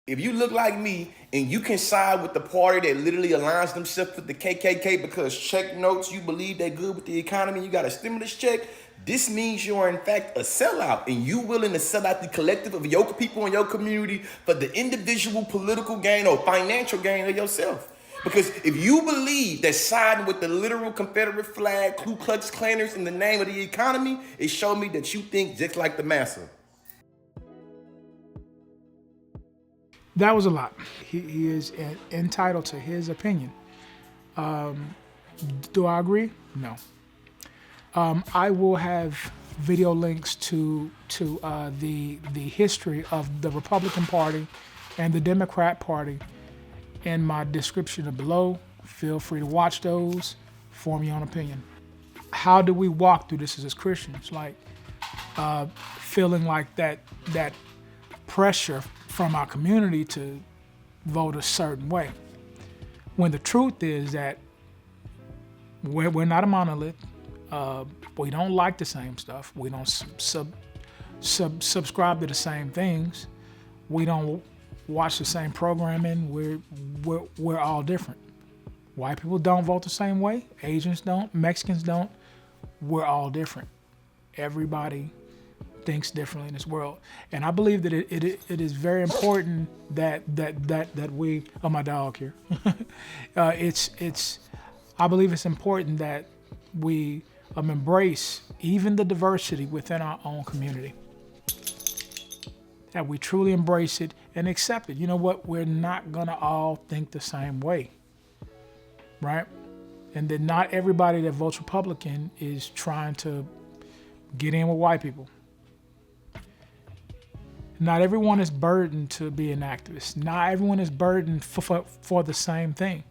If you look like me and you can side with the party that literally aligns themselves with the KKK because check notes, you believe they're good with the economy, you got a stimulus check, this means you're in fact a sellout and you willing to sell out the collective of your people in your community for the individual political gain or financial gain of yourself. Because if you believe that siding with the literal Confederate flag, Ku Klux Klanners in the name of the economy, it showed me that you think just like the massa. That was a lot. He is entitled to his opinion. Do I agree? No. I will have video links to the history of the Republican Party and the Democrat Party in my description below. Feel free to watch those, form your own opinion. How do we walk through this as Christians? Like feeling like that pressure from our community to vote a certain way, when the truth is that we're not a monolith. We don't like the same stuff. We don't subscribe to the same things. We don't watch the same programming. We're all different. White people don't vote the same way. Asians don't. Mexicans don't. We're all different. Everybody thinks differently in this world, and I believe that it is very important that we. Oh, my dog here. I believe it's important that we embrace even the diversity within our own community. That we truly embrace it and accept it. You know what? We're not gonna all think the same way, right? And that not everybody that votes Republican is trying to get in with white people. Not everyone is burdened to be an activist. Not everyone is burdened for the same thing.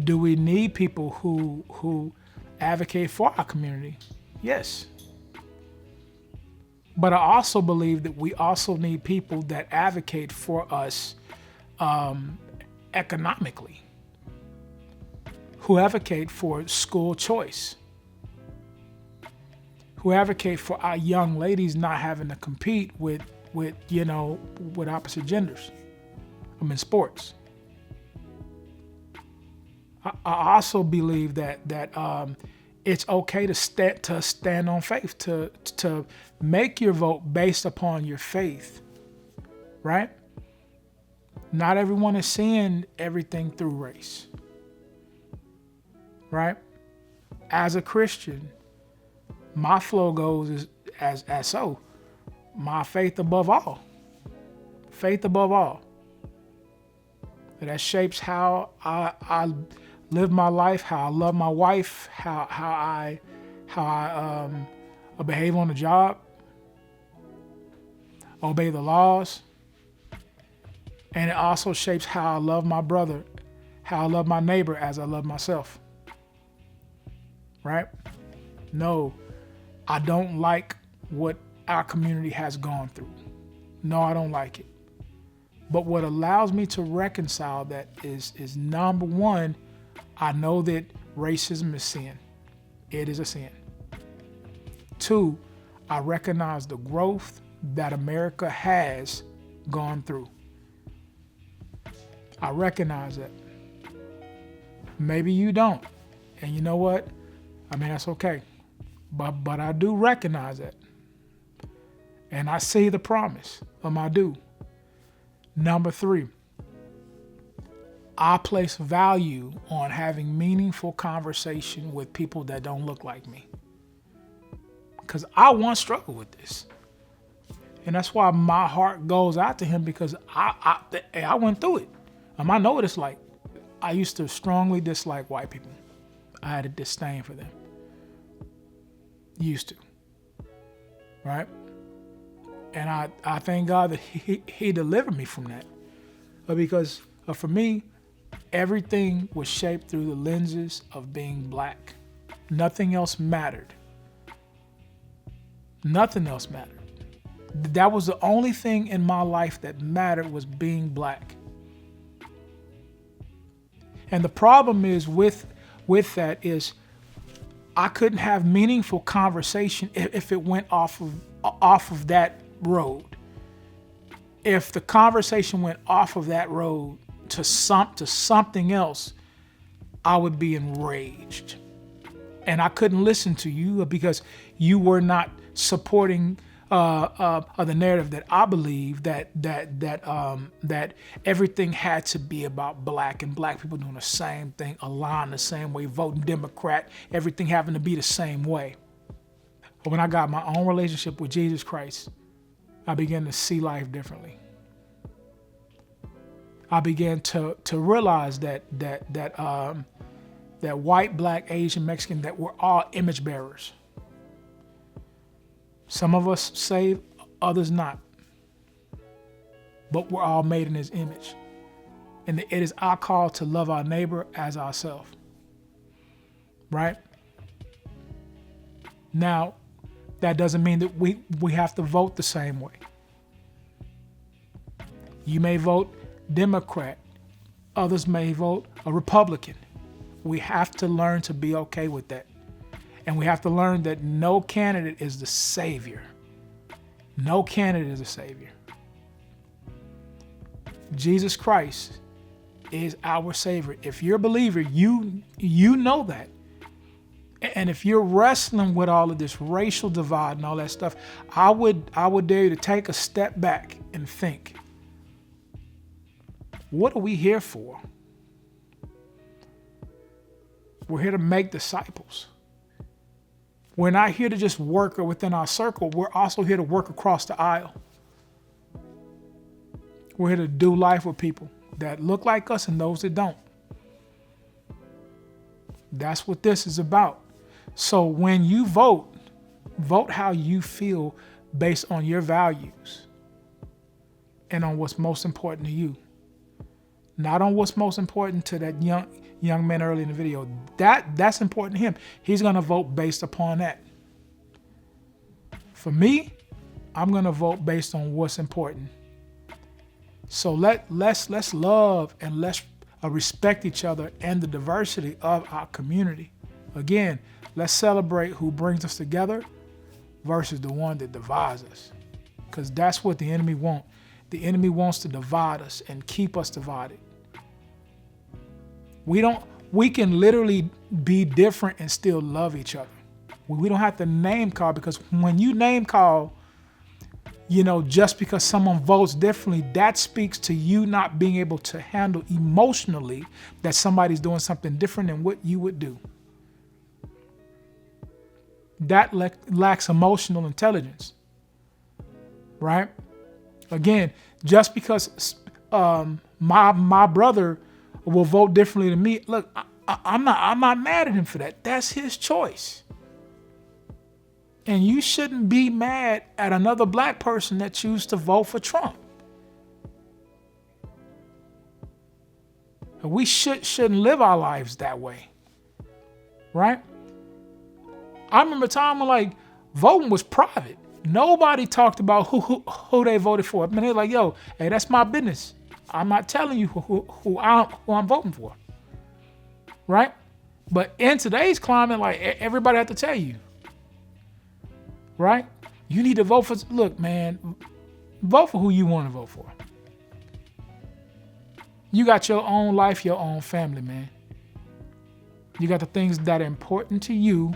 Do we need people who advocate for our community? Yes. But I also believe that we also need people that advocate for us economically, who advocate for school choice, who advocate for our young ladies not having to compete with opposite genders. I'm in sports. I also believe that it's okay to stand on faith, to make your vote based upon your faith, right? Not everyone is seeing everything through race, right? As a Christian, my flow goes as so, my faith above all. Faith above all. That shapes how I live my life, how I love my wife, how I behave on the job, obey the laws, and it also shapes how I love my brother, how I love my neighbor as I love myself. Right? No, I don't like what our community has gone through. No, I don't like it. But what allows me to reconcile that is number one, I know that racism is sin. It is a sin. Two, I recognize the growth that America has gone through. I recognize that. Maybe you don't. And you know what? I mean, that's okay. But I do recognize that. And I see the promise of my due. Number three, I place value on having meaningful conversation with people that don't look like me. Because I once struggled with this. And that's why my heart goes out to him, because I went through it. I know what it's like. I used to strongly dislike white people. I had a disdain for them. Used to. Right? And I thank God that he delivered me from that. Because for me, everything was shaped through the lenses of being black. Nothing else mattered. Nothing else mattered. That was the only thing in my life that mattered, was being black. And the problem is with that is I couldn't have meaningful conversation if it went off of that road. if the conversation went off of that road to something else, I would be enraged. And I couldn't listen to you because you were not supporting the narrative that I believe that everything had to be about black and black people doing the same thing, aligned the same way, voting Democrat, everything having to be the same way. But when I got my own relationship with Jesus Christ, I began to see life differently. I began to realize that white, black, Asian, Mexican, that we're all image bearers. Some of us saved, others not. But we're all made in his image. And it is our call to love our neighbor as ourselves. Right? Now, that doesn't mean that we have to vote the same way. You may vote Democrat. Others may vote a Republican. We have to learn to be okay with that. And we have to learn that no candidate is the savior. No candidate is a savior. Jesus Christ is our savior. If you're a believer, you know that. And if you're wrestling with all of this racial divide and all that stuff, I would dare you to take a step back and think, what are we here for? We're here to make disciples. We're not here to just work within our circle. We're also here to work across the aisle. We're here to do life with people that look like us and those that don't. That's what this is about. So when you vote how you feel based on your values and on what's most important to you. Not on what's most important to that young man early in the video. That's important to him. He's going to vote based upon that. For me, I'm going to vote based on what's important. So let's love and let's respect each other and the diversity of our community. Again, let's celebrate who brings us together versus the one that divides us. Because that's what the enemy wants. The enemy wants to divide us and keep us divided. We can literally be different and still love each other. We don't have to name call, because when you name call, just because someone votes differently, that speaks to you not being able to handle emotionally that somebody's doing something different than what you would do. That lacks emotional intelligence, right? Again, just because my brother will vote differently than me, look, I'm not mad at him for that. That's his choice. And you shouldn't be mad at another black person that chooses to vote for Trump. We shouldn't live our lives that way, right? I remember a time when voting was private. Nobody talked about who they voted for. I mean, they're like, yo, hey, that's my business. I'm not telling you who I'm voting for, right? But in today's climate, everybody has to tell you, right? You need to vote for. Look, man, vote for who you want to vote for. You got your own life, your own family, man. You got the things that are important to you.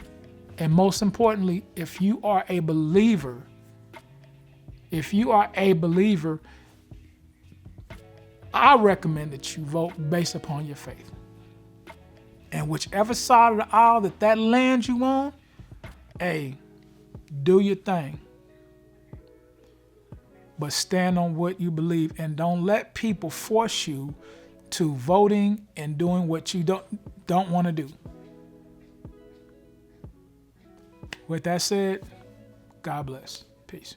And most importantly, if you are a believer, I recommend that you vote based upon your faith. And whichever side of the aisle that lands you on, hey, do your thing. But stand on what you believe, and don't let people force you to voting and doing what you don't want to do. With that said, God bless. Peace.